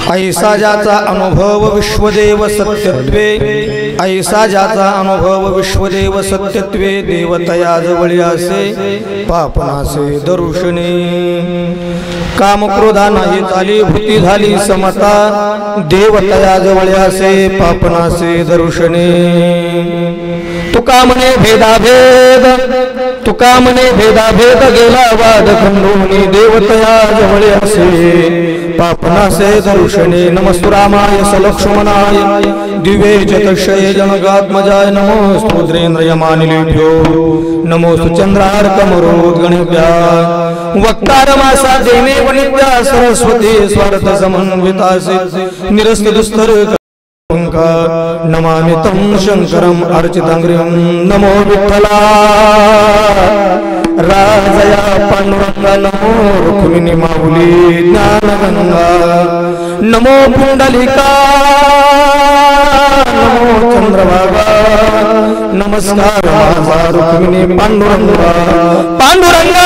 ऐसा ज्याचा अनुभव विश्वदेव सत्यत्वे, ऐसा ज्याचा अनुभव विश्वदेव सत्यत्वे, देवतया जवळी असे पापनासे दर्शने। काम क्रोधा नाही झाली भूती झाली समता, देवतया जवळी असे पापनासे दर्शने। तुका म्हणे भेदाभेद, तुका म्हणे भेदाभेद गेला वाद खंडोनी, देवतया जवळी असे पापनासे दर्शने। नमस्तु रामाय सलक्ष्मणाय दिव्ये चतुष्षये जनकात्मजाय, नमोस्तु रुद्रेन्द्रयमानिलेभ्यो, नमोस्तु चंद्रार्कमरुद्गणेभ्यः। वक्तारमासा देवे वनित्या सरस्वती स्वार्थ समन्वितासे, निरस्त दुस्तर नमामि तं शंकरं अर्चितांग्र्यं। नमो विठ्ठला राजया पांडुरंगा, नमो रुक्मिणी माऊली ज्ञानगंगा, नमो पुंडलिका, नमो चंद्रभागा, नमस्कार माझा रुक्मिणी पांडुरंगा। पांडुरंगा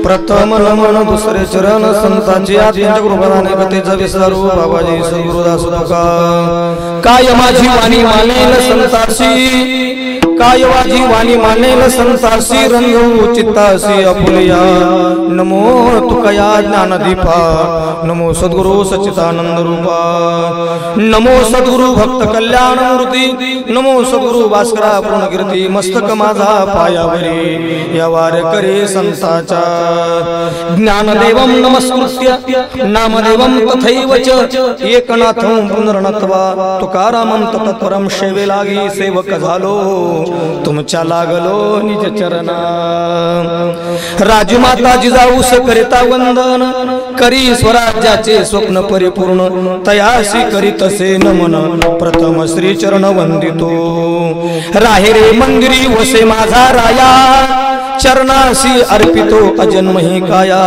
प्रथम नमन दुसरे चरण संतांची आत्म्याच्या कृपाने कथेचा विसरू बाबाजी सद्गुरुदास तुका। काय माझी वाणी मानेल संतासी, काय माझी वाणी मानेल संतासी, रंगवू चित्तासी अपुलिया। नमो तुकया ज्ञानदीपा, नमो सद्गुरु सच्चिदानंद रूपा, नमो सद्गुरु भक्त कल्याण मूर्ती, नमो सद्गुरु भास्करा पूर्णकीर्ती। मस्तक माझा पायावरी या वार करे संताचा, ज्ञानदेवं नमस्कृत्य नामदेवं तथैव च, एकनाथं पुनर्नत्वा तुकारामं तत्परं सेवे लागी सेवक झालो तुमच्या लागलो निज चरणा। राजमाता जिजाऊस करिता वंदन, करी स्वराज्याचे स्वप्न परिपूर्ण, तयासी करीतसे नमन प्रथम श्री चरण वंदितो। राहेरे मंदिरी वसे माझा राया, चरणासी अर्पितो अजन्मही काया।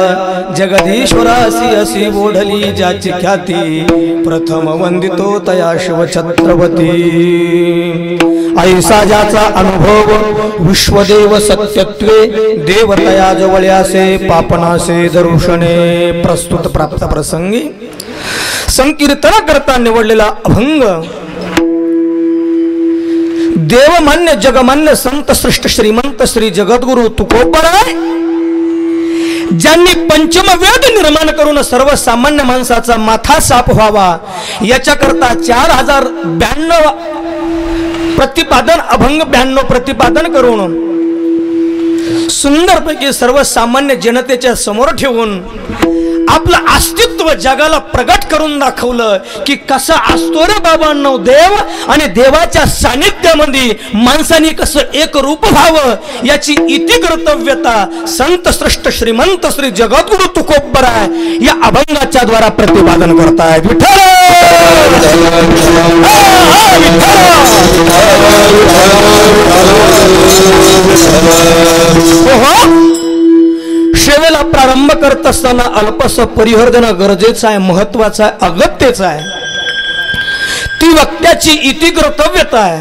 जगदीश्वरासी असी ओढली ज्याची ख्याती, प्रथम वंदितो तया शिव छत्रपती। ऐसा ज्याचा अनुभव विश्वदेव सत्यत्वे, देवतया जवळ्यासे पापनासे दर्शने। प्रस्तुत प्राप्त प्रसंगी संकीर्तन करता निवडलेला अभंग देवमान्य जगमान्य संत श्रेष्ठ श्रीमंत श्री जगद्गुरु तुकोबराय, ज्यांनी पंचम वेद निर्माण करून सर्वसामान्य माणसाचा माथा साफ व्हावा याच्याकरता 4092 प्रतिपादन अभंग 92 प्रतिपादन करून सुंदरपैकी सर्वसामान्य जनतेच्या समोर ठेवून आपलं अस्तित्व जगाला प्रगट करून दाखवलं की कसा असतो रे बाबांनो देव, आणि देवाच्या सानिध्यामध्ये माणसाने कसं एक रूप व्हावं याची इति कर्तव्यता संत श्रेष्ठ श्रीमंत श्री जगद्गुरु तुकोबराय या अभंगाच्या द्वारा प्रतिपादन करतायत. विठ्ठल सेवेला प्रारंभ करत असताना अल्पस परिहर देणं गरजेचं आहे, महत्वाचं आहे, अगत्यचं आहे. ती वक्त्याची इति कर्तव्यता आहे.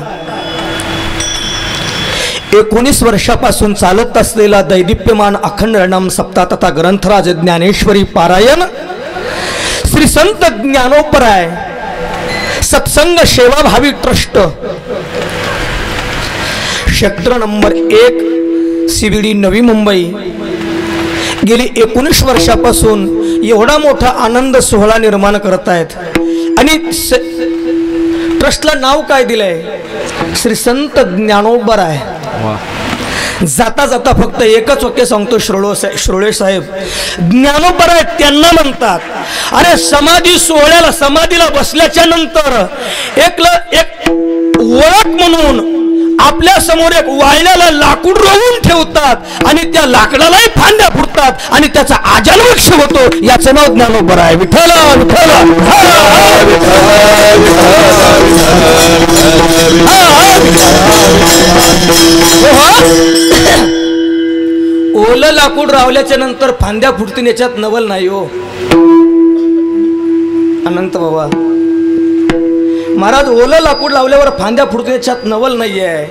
19 वर्षापासून चालत असलेला दैदिप्यमान अखंड नाम सप्ताह तथा ग्रंथराज ज्ञानेश्वरी पारायण श्री संत ज्ञानोबराय सत्संग सेवाभावी trust sector number 1 CBD Navi Mumbai गेली 19 वर्षापासून एवढा मोठा आनंद सोहळा निर्माण करत आहेत. आणि ट्रस्टला नाव काय दिलंय? श्री संत ज्ञानोबराय. जाता जाता फक्त एकच वाक्य सांगतो श्रोळे साहेब, ज्ञानोबराय त्यांना म्हणतात. अरे समाधी सोहळ्याला समाधीला बसल्याच्या नंतर एक ओळख म्हणून आपल्या समोर एक वाळल्याला लाकूड रोवून ठेवतात आणि त्या लाकडालाही फांद्या फुटतात आणि त्याचा आजन्मवृक्ष होतो. याचं नाव ज्ञानोबराय. विठ्ठल विठ्ठल. ओलं लाकूड रावल्याच्या नंतर फांद्या फुटतील याच्यात नवल नाही हो अनंत बाबा महाराज. ओलं लाकूड लावल्यावर फांद्या फुटतील याच्यात नवल नाहीये.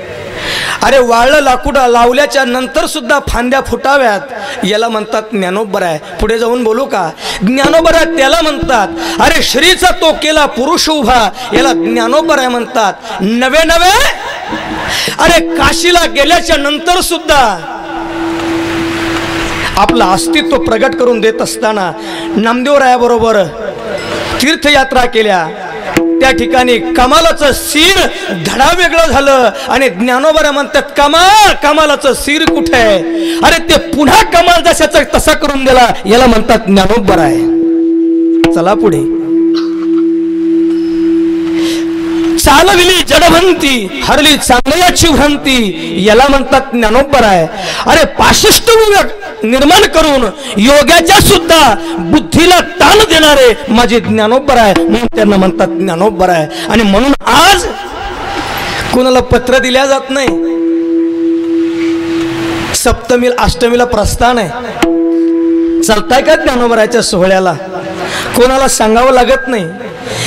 अरे वाळलं लाकूड लावल्याच्या नंतर सुद्धा फांद्या फुटाव्यात याला म्हणतात ज्ञानोबराय. पुढे जाऊन बोलू का? ज्ञानोबराय त्याला म्हणतात. अरे श्रीचा तो केला पुरुष उभा याला ज्ञानोबराय म्हणतात. नवे नवे अरे काशीला गेल्याच्या नंतर सुद्धा आपलं अस्तित्व प्रगट करून देत असताना नामदेवरायाबरोबर तीर्थयात्रा केल्या. त्या ठिकाणी कमालाचं सीर धडा वेगळं झालं आणि ज्ञानोबराय म्हणतात कमालाचं सीर कुठे आहे? अरे ते पुन्हा कमाल जशाचा तसा करून दिला याला म्हणतात ज्ञानोबराय. चला पुढे. चालविली जडभंती हरली चांगल्याची भ्रांती याला म्हणतात ज्ञानोबराय. अरे पाशिष्ट निर्माण करून योगाच्या सुद्धा बुद्धीला ताण देणारे माझे ज्ञानोबराय म्हणून त्यांना म्हणतात ज्ञानोबराय. आणि म्हणून आज कोणाला पत्र दिल्या जात नाही. सप्तमीला अष्टमीला प्रस्थान आहे, चालताय का ज्ञानोबरायच्या सोहळ्याला? कोणाला सांगावं लागत नाही.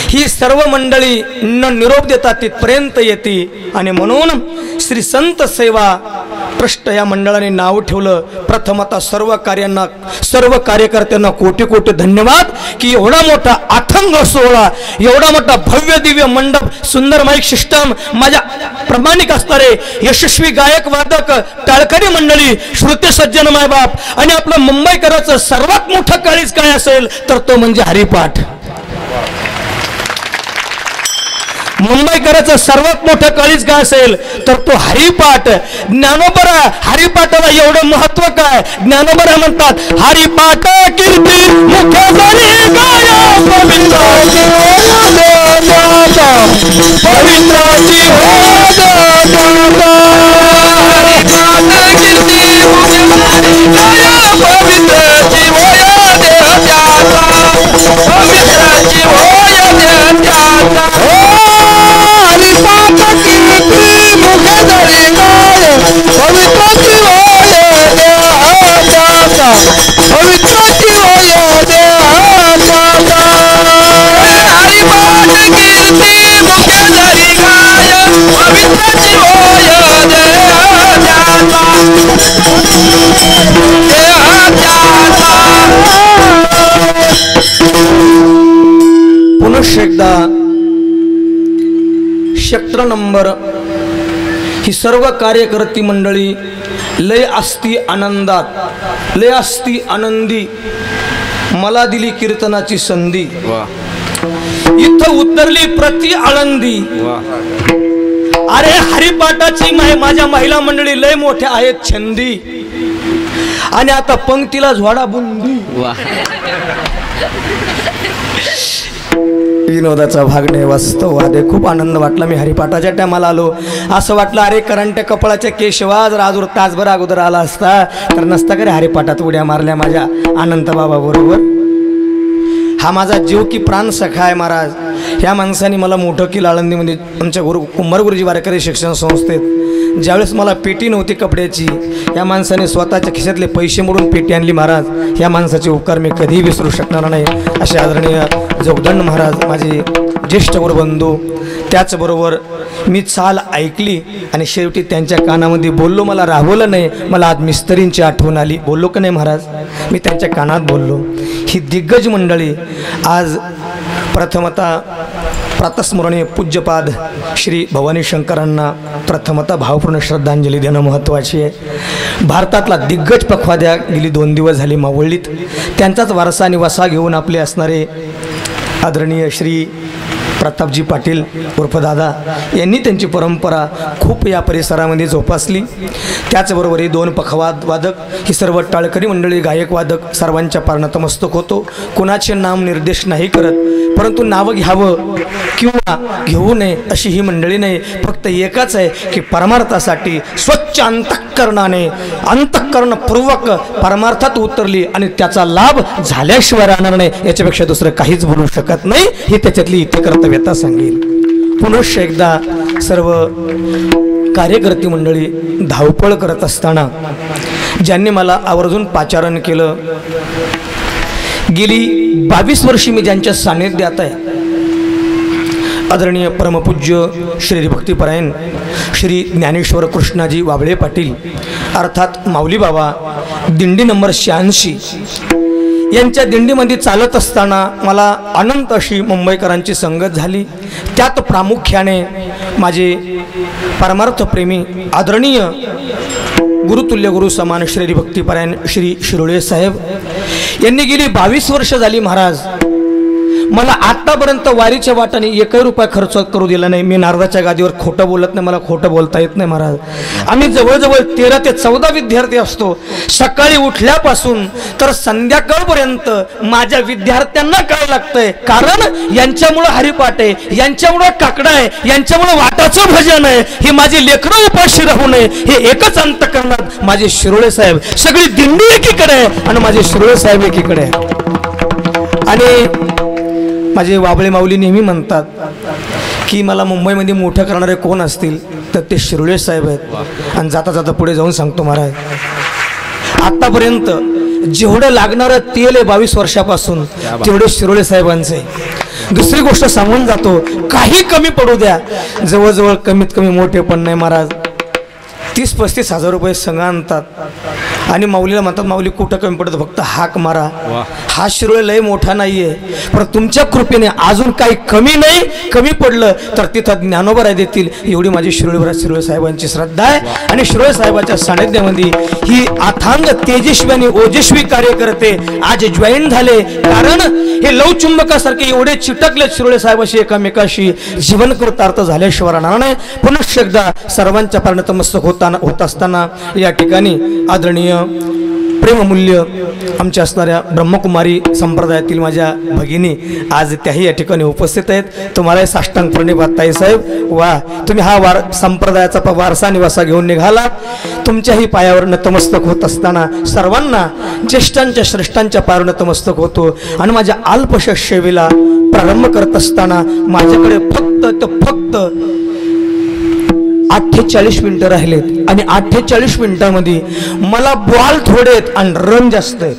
ही सर्व मंडळी न निरोप देतात तिथपर्यंत येते. आणि म्हणून श्री संत सेवा ट्रस्ट या मंडळाने नाव ठेवलं. प्रथमतः सर्व कार्यकर्त्यांना कोटी कोटी धन्यवाद की एवढा मोठा अथंग सोहळा, एवढा मोठा भव्य दिव्य मंडप, सुंदर माईक सिस्टम, माझ्या प्रामाणिक असणारे यशस्वी गायक वादक टाळकरी मंडळी, श्रुती सज्जन मायबाप आणि आपलं मुंबईकराचं सर्वात मोठं काळीज काय असेल तर तो म्हणजे हरिपाठ. मुंबईकराचं सर्वात मोठं काळीज काय असेल तर तो हरिपाठ. ज्ञानोबराय हरिपाठाला एवढं महत्व काय? ज्ञानोबराय म्हणतात हरिपाठ कीर्ती मुख्य जरी गाया पवित्राची पवित्राची पुनश्च एकदा सेक्टर नंबर ही सर्व कार्यकर्ती मंडळी लय असती आनंदात, लय असती आनंदी, मला दिली कीर्तनाची संधी, इथं उतरली प्रति आळंदी. अरे हरिपाठाची माझ्या महिला मंडळी लय मोठ्या आहेत छंदी. आणि आता पंक्तीला झोडा बुंदी. विनोदाचा भाग नाही, वास्तव वादे. खूप आनंद वाटला. मी हरिपाठाच्या टायमाला आलो, असं वाटलं अरे करंट्या कपाळाच्या केशवा जर आजूर तासभर अगोदर आला असता तर नसता का रे हरिपाठात उड्या मारल्या माझ्या अनंत बाबा बरोबर. हा माझा जीव की प्राण सखा आहे महाराज. ह्या माणसाने मला मोठं केलं आळंदीमध्ये आमच्या कुंभार गुरुजी वारकरी शिक्षण संस्थेत. ज्यावेळेस मला पेटी नव्हती कपड्याची, या माणसाने स्वतःच्या खिशातले पैसे मोडून पेटी आणली महाराज. ह्या माणसाचे उपकार मी कधीही विसरू शकणार नाही. असे आदरणीय जोगदंड महाराज माझे ज्येष्ठ गुरुबंधू. त्याचबरोबर मी चाल ऐकली आणि शेवटी त्यांच्या कानामध्ये बोललो. मला राहवलं नाही. मला आज मिस्त्रींची आठवण आली. बोललो का नाही महाराज? मी त्यांच्या कानात बोललो. ही दिग्गज मंडळी आज प्रथमतः प्रातस्मरणीय पूज्यपाद श्री भवानी शंकरांना प्रथमतः भावपूर्ण श्रद्धांजली देणं महत्त्वाची आहे. भारतातला दिग्गज पखवाद्या गेली 2 दिवस झाली मावळलीत. त्यांचाच वारसा आणि वसा घेऊन आपले असणारे आदरणीय श्री प्रतापजी पाटील उर्फ दादा यांनी त्यांची परंपरा खूप या परिसरामध्ये जोपासली. त्याचबरोबर हे 2 पखवाद वादक ही सर्व टाळकरी मंडळी, गायक वादक सर्वांच्या पारणतमस्तक होतो. कोणाचे नाम निर्देश नाही करत, परंतु नावं घ्यावं किंवा घेऊ नये अशी ही मंडळी नाही. फक्त एकच आहे की परमार्थासाठी स्वच्छ अंतःकरणाने अंतःकरणपूर्वक परमार्थात उतरली आणि त्याचा लाभ झाल्याशिवाय राहणार नाही. याच्यापेक्षा दुसरं काहीच बोलू शकत नाही. ही त्याच्यातली इथे कर्तव्यता सांगेल. पुनश्च एकदा सर्व कार्यकर्ती मंडळी धावपळ करत असताना ज्यांनी मला आवर्जून पाचारण केलं, गेली 22 वर्षी मी ज्यांच्या सान्निध्यात आहे, आदरणीय परमपूज्य श्री भक्तिपरायण श्री ज्ञानेश्वर कृष्णाजी वाबळे पाटील अर्थात माऊली बाबा, दिंडी नंबर 86 यांच्या दिंडीमध्ये चालत असताना मला अनंत अशी मुंबईकरांची संगत झाली. त्यात प्रामुख्याने माझे परमार्थप्रेमी आदरणीय गुरुतुल्य गुरु समान श्री भक्तिपरायण श्री शिरोळे साहेब यांनी गेली 22 वर्ष झाली महाराज मला आतापर्यंत वारीच्या वाटाने 1 रुपया खर्च करू दिला नाही. मी नारदाच्या गादीवर खोटं बोलत नाही, मला खोटं बोलता येत नाही महाराज. आम्ही जवळजवळ 13 ते 14 विद्यार्थी असतो. सकाळी उठल्यापासून तर संध्याकाळपर्यंत माझ्या विद्यार्थ्यांना काय लागतंय, कारण यांच्यामुळं हरिपाठ आहे, यांच्यामुळं काकडा आहे, यांच्यामुळं वाटाचं भजन आहे. हे माझी लेकरं उपाशी राहू नये हे एकच अंतःकरणात माझे शिरोळे साहेब. सगळी दिंडी एकीकडे आहे आणि माझे शिरोळे साहेब एकीकडे आहे. आणि माझे वाबळे माऊली नेहमी म्हणतात की मला मुंबईमध्ये मोठं करणारे कोण असतील तर ते शिरोळे साहेब आहेत. आणि जाता जाता पुढे जाऊन सांगतो महाराज, आतापर्यंत जेवढं लागणारं तेल आहे 22 वर्षापासून तेवढे शिरोळे साहेबांचे. दुसरी गोष्ट सांगून जातो, काही कमी पडू द्या, जवळजवळ कमीत कमी मोठे पण नाही महाराज 30-35 हजार रुपये संघ आणतात. आणि माऊलीला म्हणतात माऊली कुठं कमी पडतं, फक्त हाक मारा. हा शिरोळे लय मोठा नाहीये, पण तुमच्या कृपेने अजून काही कमी नाही. कमी पडलं तर तिथं ज्ञानोबा राय देतील एवढी माझी शिरोळे साहेबांची श्रद्धा आहे. आणि शिरोळे साहेबाच्या सानिध्यामध्ये ही अथांग तेजस्वी आणि ओजस्वी कार्यकर्ते आज जॉईन झाले. कारण हे लवचुंबकासारखे एवढे चिटकले शिरोळे साहेबाशी एकमेकाशी जीवन कृतार्थ झाल्याशिवाय राहणार नाही. पुनश्च एकदा सर्वांच्या पारणतमस्तक होत असताना या ठिकाणी आदरणीय प्रेममूल्य आमच्या असणाऱ्या ब्रह्मकुमारी संप्रदायातील माझ्या भगिनी आज त्याही या ठिकाणी उपस्थित आहेत. तुम्हाला साष्टांग प्रणिपात ताईसाहेब. वा, तुम्ही हा संप्रदायाचा वारसा निवासा घेऊन निघाला. तुमच्याही पायावर नतमस्तक होत असताना सर्वांना ज्येष्ठांच्या श्रेष्ठांच्या पायावर नतमस्तक होतो. आणि माझ्या अल्पश सेवेला प्रारंभ करत असताना माझ्याकडे फक्त 48 मिनिटं राहिलेत. आणि 48 मिनिटांमध्ये मला बॉल थोडे आहेत आणि रन जास्त आहे.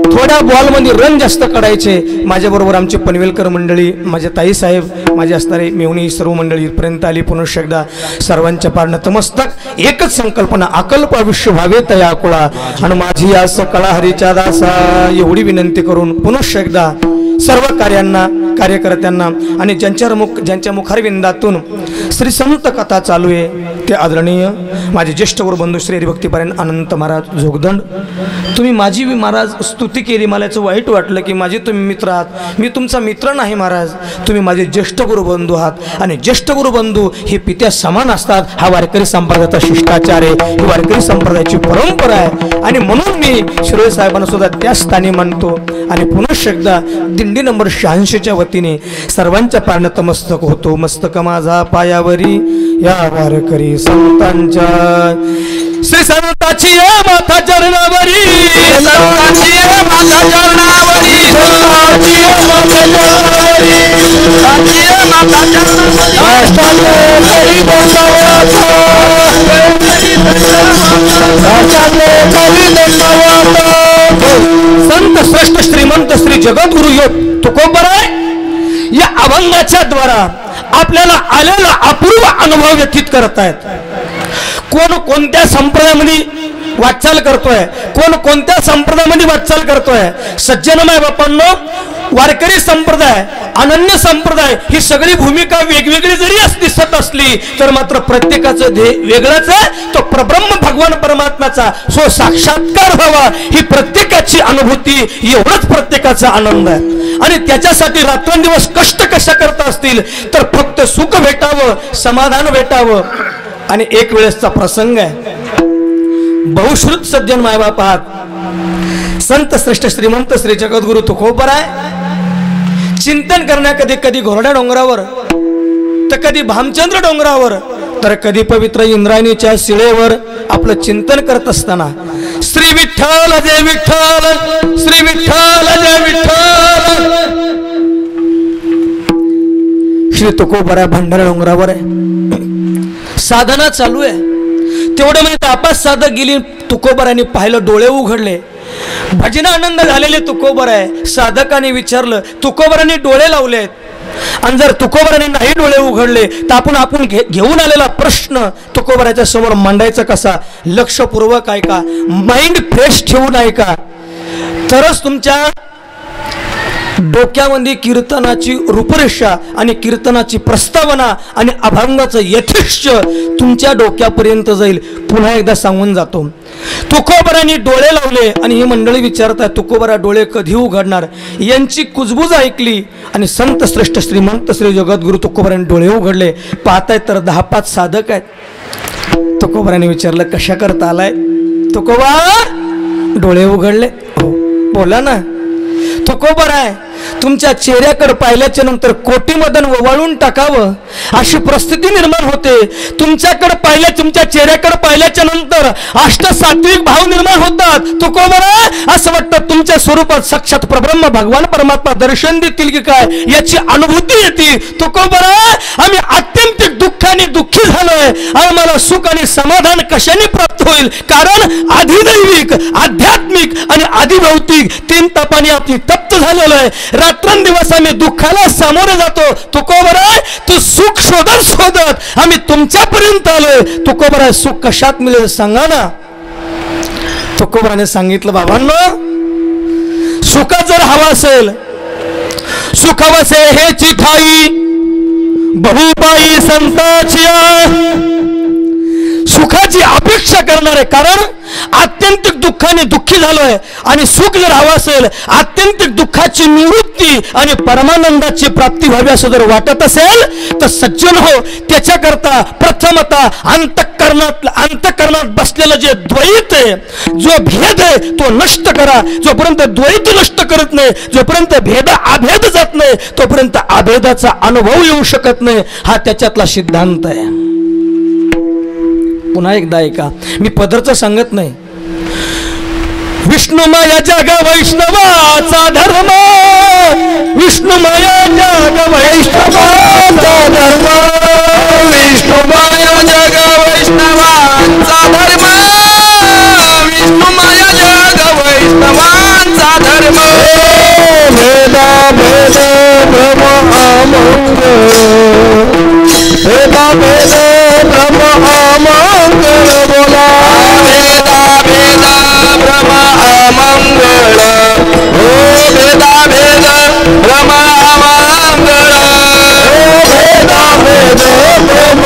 थोड्या बॉलमध्ये रन जास्त काढायचे. माझ्याबरोबर आमचे पनवेलकर मंडळी, माझे ताईसाहेब, माझे असणारे मेवणी सर्व मंडळी इथपर्यंत आली. पुनश्च एकदा सर्वांच्या पार नतमस्तक. एकच संकल्पना, अकल्प आयुष्य व्हावे तया कुळा आणि माझी आस कळा हरीच्या दासा एवढी विनंती करून पुनश्च एकदा सर्व कार्यांना कार्यकर्त्यांना आणि ज्यांच्या मुखारविंदातून श्री संत कथा चालू आहे ते आदरणीय माझे ज्येष्ठ गुरुबंधू श्री हरिभक्तीपरायण अनंत महाराज जोगदंड. तुम्ही माझी महाराज स्तुती केली, मला याचं वाईट वाटलं की माझे तुम्ही मित्र आहात. मी तुमचा मित्र नाही महाराज, तुम्ही माझे ज्येष्ठ गुरुबंधू आहात आणि ज्येष्ठ गुरुबंधू हे पित्या समान असतात. हा वारकरी संप्रदायाचा शिष्टाचार आहे, ही वारकरी संप्रदायाची परंपरा आहे आणि म्हणून मी शिरोळे साहेबांना सुद्धा त्या स्थानी मानतो. आणि पुनश्च एकदा दिंडी नंबर 86च्या वतीने सर्वांच्या पारण्यात मस्तक होतो. मस्तक माझा पायावरी या वारकरी संतांच्या, श्री संताची माता चरणावरी, संताची माता चरणावरी, संताची माता चरणावरी, संताची माता संत श्रेष्ठ श्रीमंत श्री जगद्गुरु योग तुकोबराय या अभंगाच्या द्वारा आपल्याला आलेला अपूर्व अनुभव व्यतीत करतायत. कोण कोणत्या संप्रदायामध्ये वाटचाल करतोय, कोण कोणत्या संप्रदायामध्ये वाटचाल करतोय. सज्जन माय बापांनो, वारकरी संप्रदाय, अनन्य संप्रदाय ही सगळी भूमिका वेगवेगळी जरी दिसत असली तर मात्र प्रत्येकाचं ध्येय वेगळंच आहे. तो परब्रह्म भगवान परमात्म्याचा सो साक्षात्कार व्हावा ही प्रत्येकाची अनुभूती, एवढंच प्रत्येकाचा आनंद आहे. आणि त्याच्यासाठी रात्रंदिवस कष्ट कशा करता असतील तर फक्त सुख भेटावं, समाधान भेटावं. आणि एक वेळेसचा प्रसंग आहे, बहुश्रुत सज्जन मायबाप आहात, संत श्रेष्ठ श्रीमंत श्री जगद्गुरु तुकोबराय चिंतन करण्या कधी कधी घोरड्या डोंगरावर, तर कधी भामचंद्र डोंगरावर, तर कधी पवित्र इंद्रायणीच्या शिळेवर आपलं चिंतन करत असताना श्री विठ्ठल जय विठ्ठल, श्री विठ्ठल जय विठ्ठल, श्री तुकोबराय भंडारा डोंगरावर आहे, साधना चालू आहे. तेवढं म्हणजे आपस साधक गेली, तुकोबरायांनी पाहिलं, डोळे उघडले, भजन आनंद झालेले तुकोबराय. साधकाने विचारलं, तुकोबरायांनी डोळे लावलेत आणि जर तुकोबरायांनी नाही डोळे उघडले तर आपण घेऊन आलेला प्रश्न तुकोबराच्या समोर मांडायचा कसा? लक्षपूर्वक आहे का, माइंड फ्रेश ठेवून आहे का, तरच तुमच्या डोक्यामध्ये कीर्तनाची रूपरेषा आणि कीर्तनाची प्रस्तावना आणि अभंगाचं यथेष्ट तुमच्या डोक्यापर्यंत जाईल. पुन्हा एकदा सांगून जातो, तुकोबरांनी डोळे लावले आणि ही मंडळी विचारतात तुकोबरा डोळे कधी उघडणार. यांची कुजबूज ऐकली आणि संत श्रेष्ठ श्रीमंत श्री जगद्गुरु तुकोबरांनी डोळे उघडले. पाहताय तर 10-5 साधक आहेत. तुकोबरांनी विचारलं, कशा करता आलाय? तुकोबा डोळे उघडले. हो बोला ना. तुकोबराय तुमच्या चेहऱ्याकडे पाहिल्याच्या नंतर कोटीमधन ववाळून टाकावं अशी परिस्थिती निर्माण होते. तुमच्या चेहऱ्याकडे पाहिल्याच्या नंतर अष्टसात्विक भाव निर्माण होतात. तुकोबराय असं वाटतं तुमच्या स्वरूपात साक्षात परब्रह्म भगवान परमात्मा दर्शन देतील की काय याची अनुभूती येते. तुकोबराय आम्ही अत्यंतिक दुःखाने दुःखी झालोय, आम्हाला सुख आणि समाधान कशाने प्राप्त होईल? कारण आधिदैविक, आध्यात्मिक आणि आधिभौतिक 3 तापाने आपली तप्त झालेलं आहे. रात्रंदिवस आम्ही दुःखाला सामोरे जातो. तुकोबराय तू सुख शोधत शोधत आम्ही तुमच्यापर्यंत आलोय. तुकोबराय सुख कशात मिळेल सांगा ना. तुकोबराने सांगितलं, बाबांनो सुख जर हवा असेल, सुख वसे हे चिठाई बहुपाई संताची, सुखाची अपेक्षा करणार आहे. कारण आत्यंतिक दुःखाने दुःखी झालोय आणि सुख जर हवं असेल, आत्यंतिक दुःखाची निवृत्ती आणि परमानंदाची प्राप्ती व्हावी असं जर वाटत असेल तर सज्जन हो, त्याच्याकरता प्रथमतः अंतःकरणात बसलेलं जे द्वैत आहे, जो भेद आहे तो नष्ट करा. जोपर्यंत द्वैत नष्ट करत नाही, जोपर्यंत अभेद जात नाही, तोपर्यंत अभेदाचा अनुभव येऊ शकत नाही. हा त्याच्यातला सिद्धांत आहे. पुन्हा एकदा ऐका, मी पदरचं सांगत नाही. विष्णुमय जग वैष्णवाचा धर्म, विष्णुमय जग वैष्णवाचा धर्म, विष्णुमय जग वैष्णवाचा धर्म, विष्णुमय जग वैष्णवाचा धर्म. वेदा वेद ब्रह्म अमंगल, वेदा वेद ब्रह्म अमंगल बोला. वेदा वेद ब्रह्म अमंगल, ओ वेदा वेद ब्रह्म अमंगल, वेदा वेद ब्रह्म